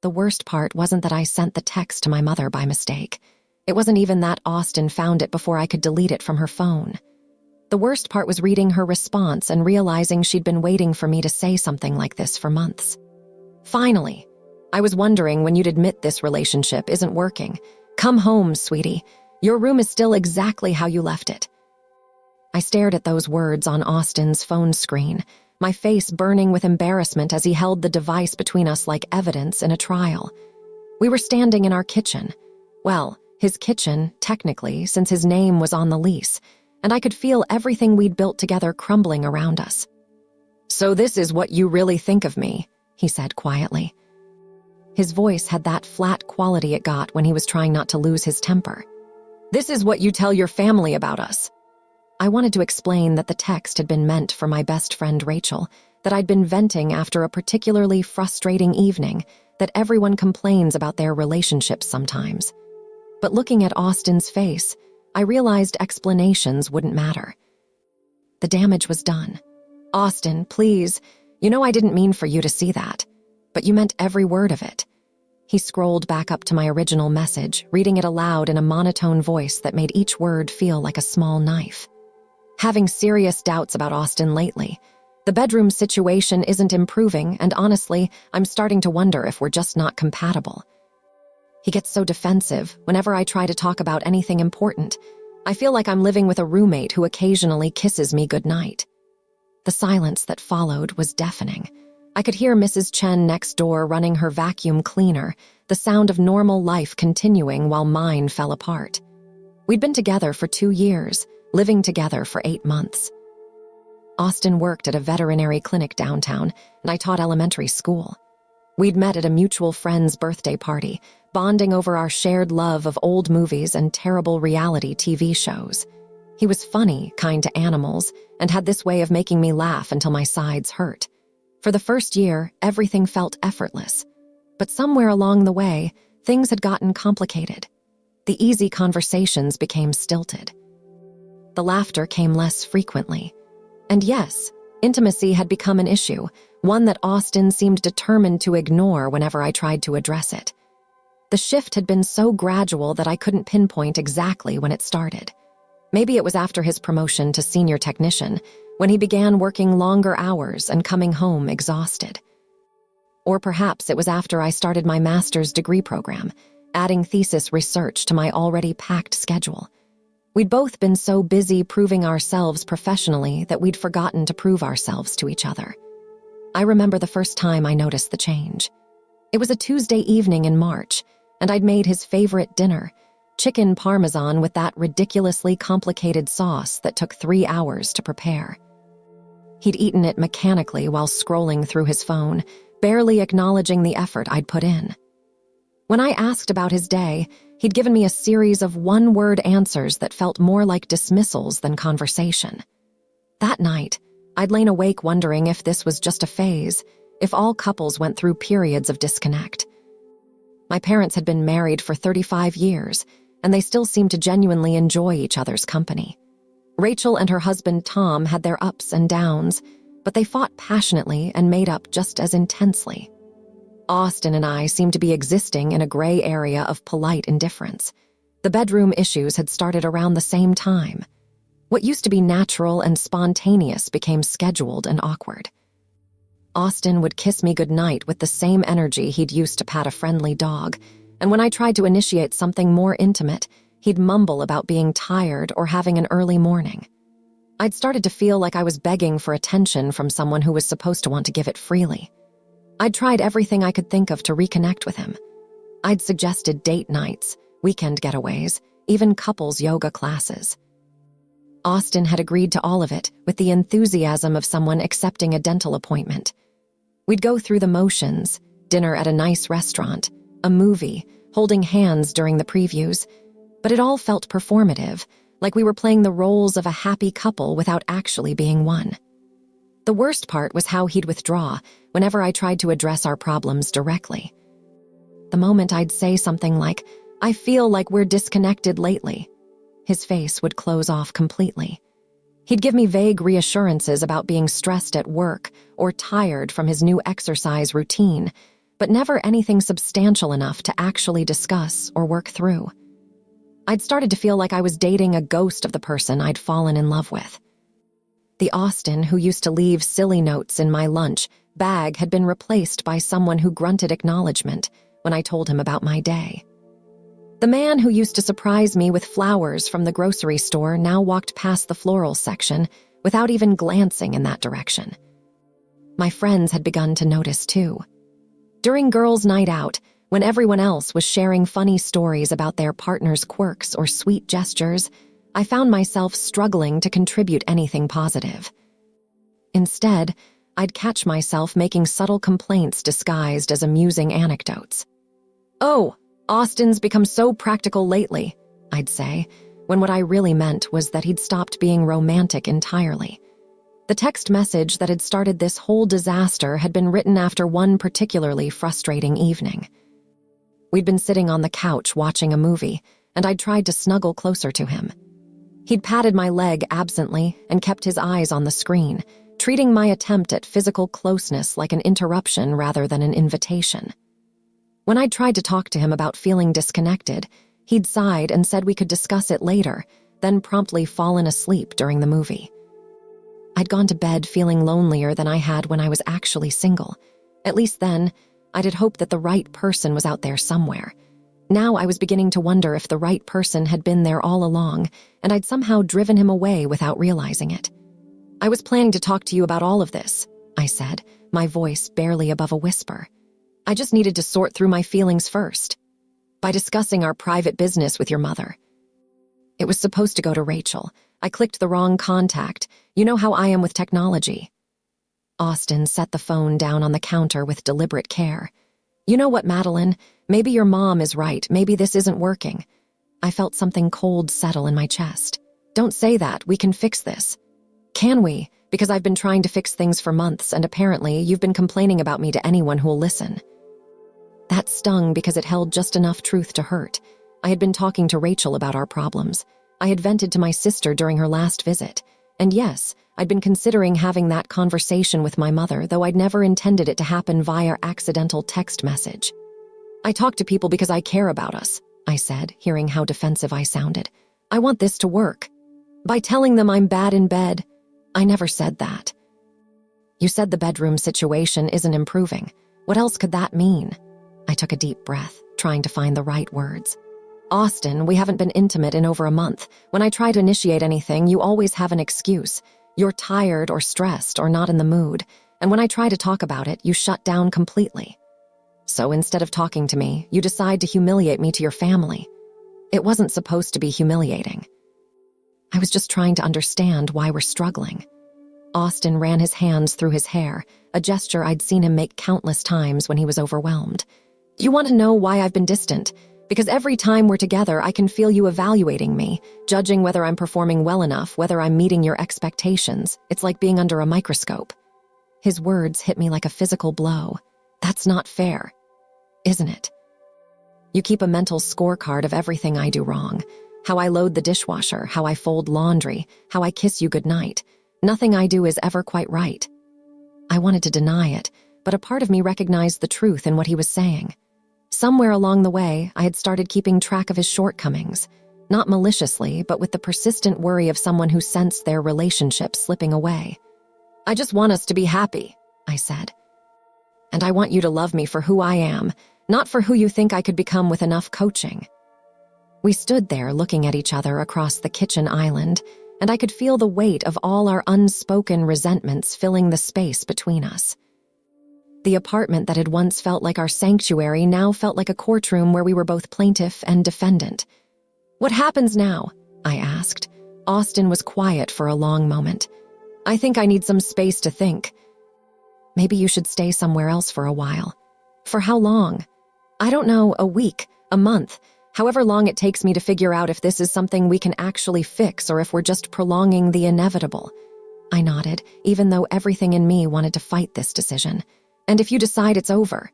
The worst part wasn't that I sent the text to my mother by mistake. It wasn't even that Austin found it before I could delete it from her phone. The worst part was reading her response and realizing she'd been waiting for me to say something like this for months. Finally, I was wondering when you'd admit this relationship isn't working. Come home, sweetie. Your room is still exactly how you left it. I stared at those words on Austin's phone screen, my face burning with embarrassment as he held the device between us like evidence in a trial. We were standing in our kitchen. Well, his kitchen, technically, since his name was on the lease, and I could feel everything we'd built together crumbling around us. "So this is what you really think of me," he said quietly. His voice had that flat quality it got when he was trying not to lose his temper. "This is what you tell your family about us." I wanted to explain that the text had been meant for my best friend Rachel, that I'd been venting after a particularly frustrating evening, that everyone complains about their relationships sometimes. But looking at Austin's face, I realized explanations wouldn't matter. The damage was done. "Austin, please, you know I didn't mean for you to see that, but you meant every word of it." He scrolled back up to my original message, reading it aloud in a monotone voice that made each word feel like a small knife. "Having serious doubts about Austin lately. The bedroom situation isn't improving, and honestly, I'm starting to wonder if we're just not compatible. He gets so defensive whenever I try to talk about anything important. I feel like I'm living with a roommate who occasionally kisses me goodnight." The silence that followed was deafening. I could hear Mrs. Chen next door running her vacuum cleaner, the sound of normal life continuing while mine fell apart. We'd been together for 2 years, living together for 8 months. Austin worked at a veterinary clinic downtown, and I taught elementary school. We'd met at a mutual friend's birthday party, bonding over our shared love of old movies and terrible reality TV shows. He was funny, kind to animals, and had this way of making me laugh until my sides hurt. For the first year, everything felt effortless. But somewhere along the way, things had gotten complicated. The easy conversations became stilted. The laughter came less frequently. And yes, intimacy had become an issue, one that Austin seemed determined to ignore whenever I tried to address it. The shift had been so gradual that I couldn't pinpoint exactly when it started. Maybe it was after his promotion to senior technician, when he began working longer hours and coming home exhausted. Or perhaps it was after I started my master's degree program, adding thesis research to my already packed schedule. We'd both been so busy proving ourselves professionally that we'd forgotten to prove ourselves to each other. I remember the first time I noticed the change. It was a Tuesday evening in March, and I'd made his favorite dinner, chicken parmesan with that ridiculously complicated sauce that took 3 hours to prepare. He'd eaten it mechanically while scrolling through his phone, barely acknowledging the effort I'd put in. When I asked about his day, he'd given me a series of one-word answers that felt more like dismissals than conversation. That night, I'd lain awake wondering if this was just a phase, if all couples went through periods of disconnect. My parents had been married for 35 years, and they still seemed to genuinely enjoy each other's company. Rachel and her husband Tom had their ups and downs, but they fought passionately and made up just as intensely. Austin and I seemed to be existing in a gray area of polite indifference. The bedroom issues had started around the same time. What used to be natural and spontaneous became scheduled and awkward. Austin would kiss me goodnight with the same energy he'd used to pat a friendly dog, and when I tried to initiate something more intimate, he'd mumble about being tired or having an early morning. I'd started to feel like I was begging for attention from someone who was supposed to want to give it freely. I'd tried everything I could think of to reconnect with him. I'd suggested date nights, weekend getaways, even couples yoga classes. Austin had agreed to all of it with the enthusiasm of someone accepting a dental appointment. We'd go through the motions, dinner at a nice restaurant, a movie, holding hands during the previews, but it all felt performative, like we were playing the roles of a happy couple without actually being one. The worst part was how he'd withdraw whenever I tried to address our problems directly. The moment I'd say something like, "I feel like we're disconnected lately," his face would close off completely. He'd give me vague reassurances about being stressed at work or tired from his new exercise routine, but never anything substantial enough to actually discuss or work through. I'd started to feel like I was dating a ghost of the person I'd fallen in love with. The Austin who used to leave silly notes in my lunch bag had been replaced by someone who grunted acknowledgement when I told him about my day. The man who used to surprise me with flowers from the grocery store now walked past the floral section without even glancing in that direction. My friends had begun to notice too. During girls' night out, when everyone else was sharing funny stories about their partner's quirks or sweet gestures, I found myself struggling to contribute anything positive. Instead, I'd catch myself making subtle complaints disguised as amusing anecdotes. "Oh, Austin's become so practical lately," I'd say, when what I really meant was that he'd stopped being romantic entirely. The text message that had started this whole disaster had been written after one particularly frustrating evening. We'd been sitting on the couch watching a movie, and I'd tried to snuggle closer to him. He'd patted my leg absently and kept his eyes on the screen, treating my attempt at physical closeness like an interruption rather than an invitation. When I'd tried to talk to him about feeling disconnected, he'd sighed and said we could discuss it later, then promptly fallen asleep during the movie. I'd gone to bed feeling lonelier than I had when I was actually single. At least then, I'd had hoped that the right person was out there somewhere. Now I was beginning to wonder if the right person had been there all along, and I'd somehow driven him away without realizing it. "I was planning to talk to you about all of this," I said, my voice barely above a whisper. "I just needed to sort through my feelings first. By discussing our private business with your mother. It was supposed to go to Rachel. I clicked the wrong contact. You know how I am with technology." Austin set the phone down on the counter with deliberate care. "You know what, Madeline? Maybe your mom is right. Maybe this isn't working." I felt something cold settle in my chest. "Don't say that. We can fix this." "Can we? Because I've been trying to fix things for months, and apparently you've been complaining about me to anyone who'll listen." That stung because it held just enough truth to hurt. I had been talking to Rachel about our problems. I had vented to my sister during her last visit. And yes, I'd been considering having that conversation with my mother, though I'd never intended it to happen via accidental text message. "I talk to people because I care about us," I said, hearing how defensive I sounded. "I want this to work. By telling them I'm bad in bed." "I never said that." "You said the bedroom situation isn't improving. What else could that mean?" I took a deep breath, trying to find the right words. "Austin, we haven't been intimate in over a month. When I try to initiate anything, you always have an excuse. You're tired or stressed or not in the mood. And when I try to talk about it, you shut down completely. So instead of talking to me, you decide to humiliate me to your family. It wasn't supposed to be humiliating. I was just trying to understand why we're struggling." Austin ran his hands through his hair, a gesture I'd seen him make countless times when he was overwhelmed. "You want to know why I've been distant? Because every time we're together, I can feel you evaluating me, judging whether I'm performing well enough, whether I'm meeting your expectations. It's like being under a microscope." His words hit me like a physical blow. "That's not fair, isn't it? You keep a mental scorecard of everything I do wrong. How I load the dishwasher, how I fold laundry, how I kiss you goodnight. Nothing I do is ever quite right." I wanted to deny it, but a part of me recognized the truth in what he was saying. Somewhere along the way, I had started keeping track of his shortcomings, not maliciously, but with the persistent worry of someone who sensed their relationship slipping away. "I just want us to be happy," I said. "And I want you to love me for who I am, not for who you think I could become with enough coaching." We stood there looking at each other across the kitchen island, and I could feel the weight of all our unspoken resentments filling the space between us. The apartment that had once felt like our sanctuary now felt like a courtroom where we were both plaintiff and defendant. "What happens now?" I asked. Austin was quiet for a long moment. "I think I need some space to think." "Maybe you should stay somewhere else for a while." "For how long?" "I don't know, a week, a month, however long it takes me to figure out if this is something we can actually fix or if we're just prolonging the inevitable." I nodded, even though everything in me wanted to fight this decision. "And if you decide it's over,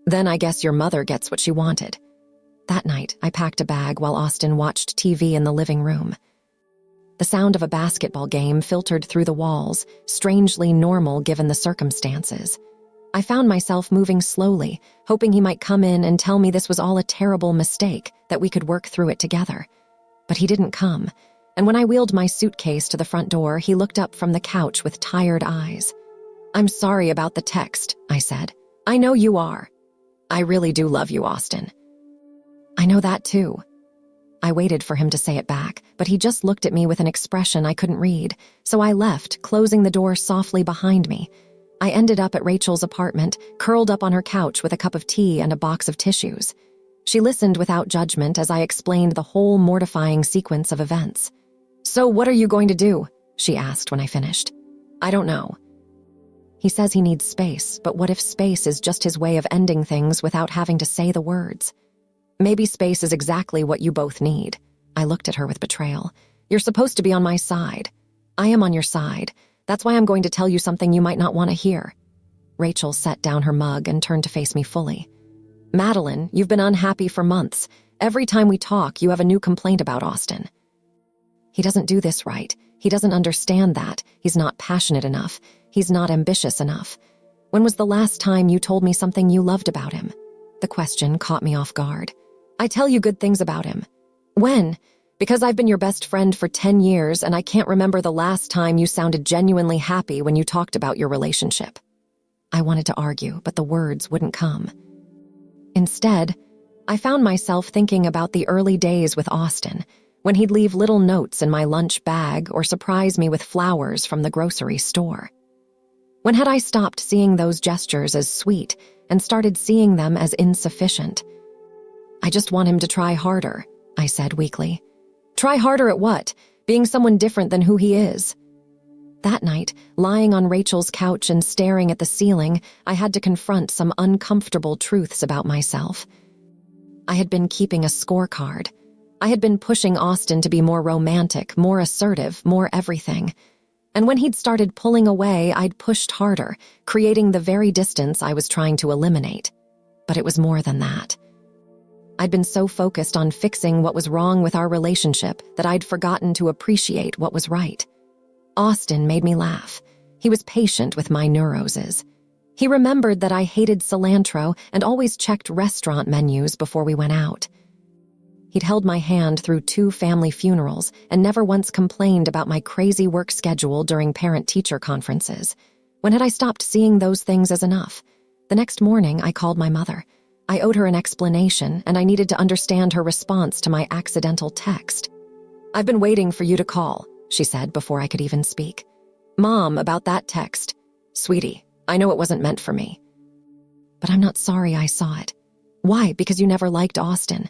then I guess your mother gets what she wanted." That night, I packed a bag while Austin watched TV in the living room. The sound of a basketball game filtered through the walls, strangely normal given the circumstances. I found myself moving slowly, hoping he might come in and tell me this was all a terrible mistake, that we could work through it together. But he didn't come, and when I wheeled my suitcase to the front door, he looked up from the couch with tired eyes. "I'm sorry about the text," I said. "I know you are. I really do love you, Austin." "I know that too." I waited for him to say it back, but he just looked at me with an expression I couldn't read, so I left, closing the door softly behind me. I ended up at Rachel's apartment, curled up on her couch with a cup of tea and a box of tissues. She listened without judgment as I explained the whole mortifying sequence of events. "So what are you going to do?" she asked when I finished. "I don't know." He says he needs space, but what if space is just his way of ending things without having to say the words? Maybe space is exactly what you both need. I looked at her with betrayal. "You're supposed to be on my side." "I am on your side. That's why I'm going to tell you something you might not want to hear." Rachel set down her mug and turned to face me fully. "Madeline, you've been unhappy for months. Every time we talk, you have a new complaint about Austin." "He doesn't do this right. He doesn't understand that. He's not passionate enough. He's not ambitious enough. When was the last time you told me something you loved about him?" The question caught me off guard. "I tell you good things about him." "When?" "Because I've been your best friend for 10 years, and I can't remember the last time you sounded genuinely happy when you talked about your relationship." I wanted to argue, but the words wouldn't come. Instead, I found myself thinking about the early days with Austin, when he'd leave little notes in my lunch bag or surprise me with flowers from the grocery store. When had I stopped seeing those gestures as sweet and started seeing them as insufficient? "I just want him to try harder," I said weakly. "Try harder at what? Being someone different than who he is." That night, lying on Rachel's couch and staring at the ceiling, I had to confront some uncomfortable truths about myself. I had been keeping a scorecard. I had been pushing Austin to be more romantic, more assertive, more everything. And when he'd started pulling away, I'd pushed harder, creating the very distance I was trying to eliminate. But it was more than that. I'd been so focused on fixing what was wrong with our relationship that I'd forgotten to appreciate what was right. Austin made me laugh. He was patient with my neuroses. He remembered that I hated cilantro and always checked restaurant menus before we went out. He'd held my hand through 2 family funerals and never once complained about my crazy work schedule during parent-teacher conferences. When had I stopped seeing those things as enough? The next morning, I called my mother. I owed her an explanation, and I needed to understand her response to my accidental text. "I've been waiting for you to call," she said before I could even speak. "Mom, about that text. Sweetie, I know it wasn't meant for me." "But I'm not sorry I saw it." "Why? Because you never liked Austin."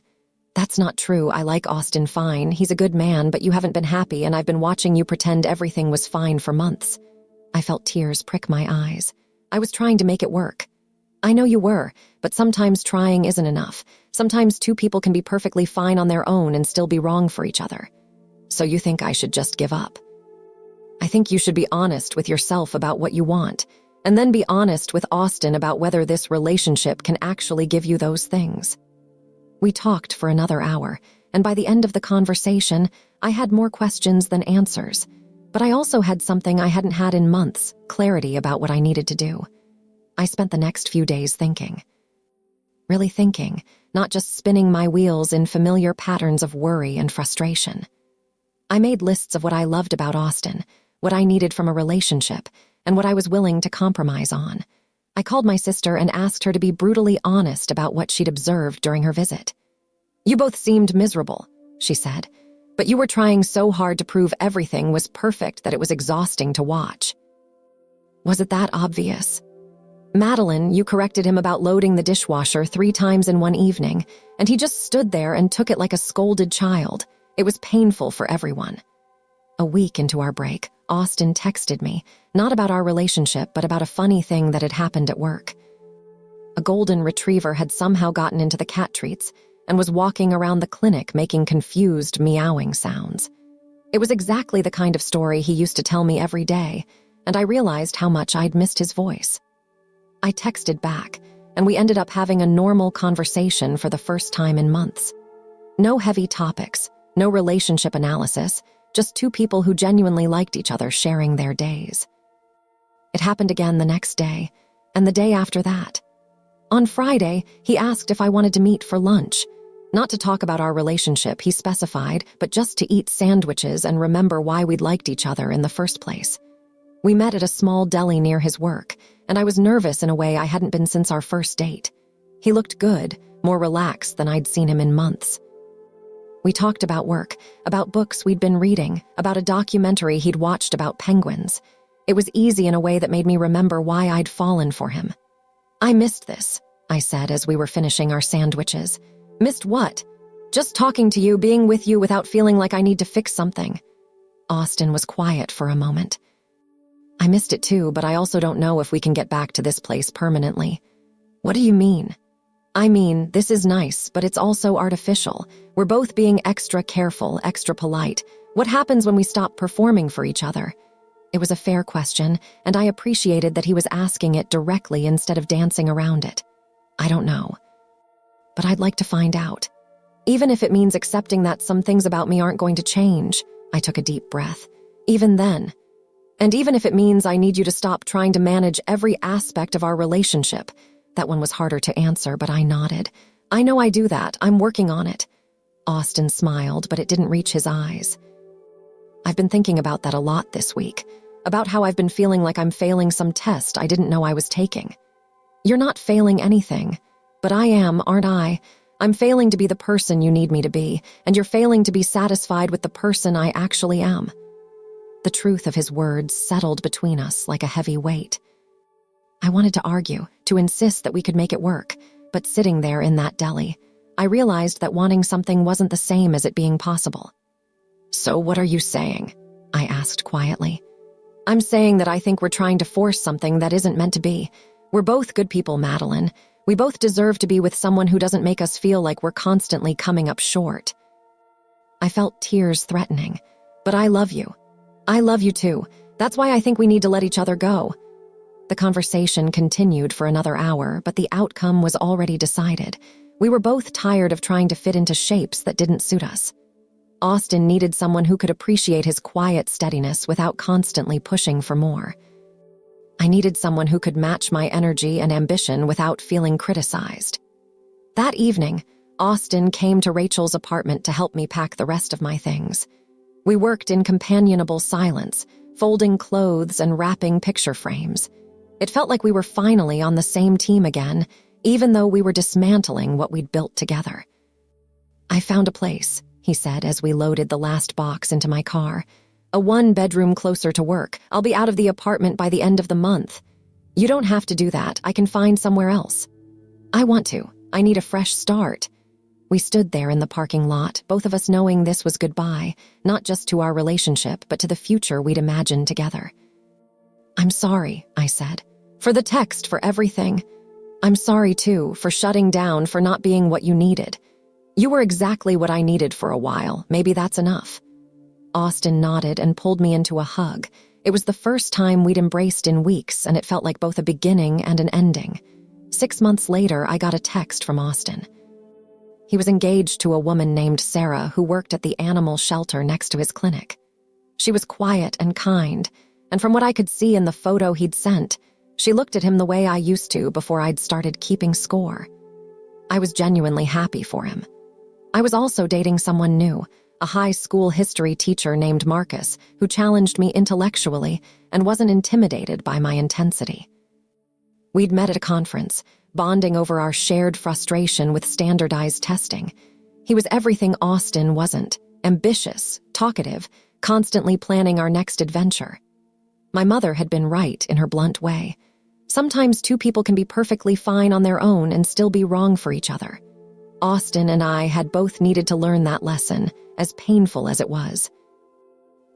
"That's not true. I like Austin fine. He's a good man, but you haven't been happy, and I've been watching you pretend everything was fine for months." I felt tears prick my eyes. I was trying to make it work. "I know you were, but sometimes trying isn't enough. Sometimes 2 people can be perfectly fine on their own and still be wrong for each other. So you think I should just give up?" "I think you should be honest with yourself about what you want, and then be honest with Austin about whether this relationship can actually give you those things." We talked for another hour, and by the end of the conversation, I had more questions than answers. But I also had something I hadn't had in months, clarity about what I needed to do. I spent the next few days thinking. Really thinking, not just spinning my wheels in familiar patterns of worry and frustration. I made lists of what I loved about Austin, what I needed from a relationship, and what I was willing to compromise on. I called my sister and asked her to be brutally honest about what she'd observed during her visit. "You both seemed miserable," she said, "but you were trying so hard to prove everything was perfect that it was exhausting to watch." Was it that obvious? "Madeline, you corrected him about loading the dishwasher 3 times in one evening, and he just stood there and took it like a scolded child. It was painful for everyone." A week into our break, Austin texted me, not about our relationship, but about a funny thing that had happened at work. A golden retriever had somehow gotten into the cat treats and was walking around the clinic making confused meowing sounds. It was exactly the kind of story he used to tell me every day, and I realized how much I'd missed his voice. I texted back, and we ended up having a normal conversation for the first time in months. No heavy topics, no relationship analysis, just 2 people who genuinely liked each other sharing their days. It happened again the next day. And the day after that. On Friday, he asked if I wanted to meet for lunch. Not to talk about our relationship, he specified, but just to eat sandwiches and remember why we'd liked each other in the first place. We met at a small deli near his work, and I was nervous in a way I hadn't been since our first date. He looked good, more relaxed than I'd seen him in months. We talked about work, about books we'd been reading, about a documentary he'd watched about penguins. It was easy in a way that made me remember why I'd fallen for him. I missed this, I said as we were finishing our sandwiches. Missed what? Just talking to you, being with you without feeling like I need to fix something. Austin was quiet for a moment. I missed it too, but I also don't know if we can get back to this place permanently. What do you mean? I mean, this is nice, but it's also artificial. We're both being extra careful, extra polite. What happens when we stop performing for each other? It was a fair question, and I appreciated that he was asking it directly instead of dancing around it. I don't know. But I'd like to find out. Even if it means accepting that some things about me aren't going to change. I took a deep breath. Even then. And even if it means I need you to stop trying to manage every aspect of our relationship. That one was harder to answer, but I nodded. I know I do that. I'm working on it. Austin smiled, but it didn't reach his eyes. I've been thinking about that a lot this week. About how I've been feeling like I'm failing some test I didn't know I was taking. You're not failing anything. But I am, aren't I? I'm failing to be the person you need me to be, and you're failing to be satisfied with the person I actually am. The truth of his words settled between us like a heavy weight. I wanted to argue, to insist that we could make it work, but sitting there in that deli, I realized that wanting something wasn't the same as it being possible. So what are you saying? I asked quietly. I'm saying that I think we're trying to force something that isn't meant to be. We're both good people, Madeline. We both deserve to be with someone who doesn't make us feel like we're constantly coming up short. I felt tears threatening. But I love you. I love you too. That's why I think we need to let each other go. The conversation continued for another hour, but the outcome was already decided. We were both tired of trying to fit into shapes that didn't suit us. Austin needed someone who could appreciate his quiet steadiness without constantly pushing for more. I needed someone who could match my energy and ambition without feeling criticized. That evening, Austin came to Rachel's apartment to help me pack the rest of my things. We worked in companionable silence, folding clothes and wrapping picture frames. It felt like we were finally on the same team again, even though we were dismantling what we'd built together. I found a place, he said as we loaded the last box into my car. A 1-bedroom closer to work. I'll be out of the apartment by the end of the month. You don't have to do that. I can find somewhere else. I want to. I need a fresh start. We stood there in the parking lot, both of us knowing this was goodbye, not just to our relationship, but to the future we'd imagined together. I'm sorry, I said. For the text, for everything. I'm sorry, too, for shutting down, for not being what you needed. You were exactly what I needed for a while. Maybe that's enough. Austin nodded and pulled me into a hug. It was the first time we'd embraced in weeks, and it felt like both a beginning and an ending. 6 months later, I got a text from Austin. He was engaged to a woman named Sarah who worked at the animal shelter next to his clinic. She was quiet and kind, and from what I could see in the photo he'd sent, she looked at him the way I used to before I'd started keeping score. I was genuinely happy for him. I was also dating someone new, a high school history teacher named Marcus, who challenged me intellectually and wasn't intimidated by my intensity. We'd met at a conference, bonding over our shared frustration with standardized testing. He was everything Austin wasn't, ambitious, talkative, constantly planning our next adventure. My mother had been right in her blunt way. Sometimes two people can be perfectly fine on their own and still be wrong for each other. Austin and I had both needed to learn that lesson, as painful as it was.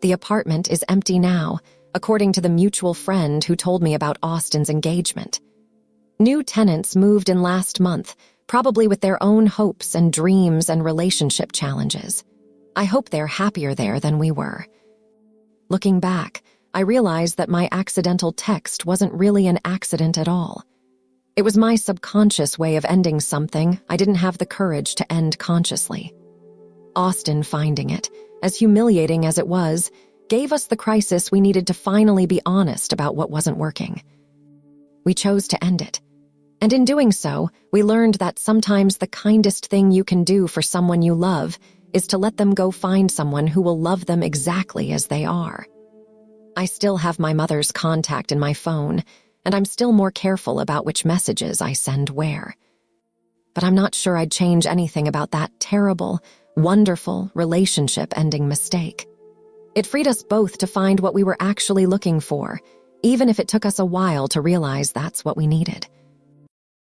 The apartment is empty now, according to the mutual friend who told me about Austin's engagement. New tenants moved in last month, probably with their own hopes and dreams and relationship challenges. I hope they're happier there than we were. Looking back, I realized that my accidental text wasn't really an accident at all. It was my subconscious way of ending something I didn't have the courage to end consciously. Austin finding it, as humiliating as it was, gave us the crisis we needed to finally be honest about what wasn't working. We chose to end it. And in doing so, we learned that sometimes the kindest thing you can do for someone you love is to let them go find someone who will love them exactly as they are. I still have my mother's contact in my phone, and I'm still more careful about which messages I send where. But I'm not sure I'd change anything about that terrible, wonderful relationship-ending mistake. It freed us both to find what we were actually looking for, even if it took us a while to realize that's what we needed.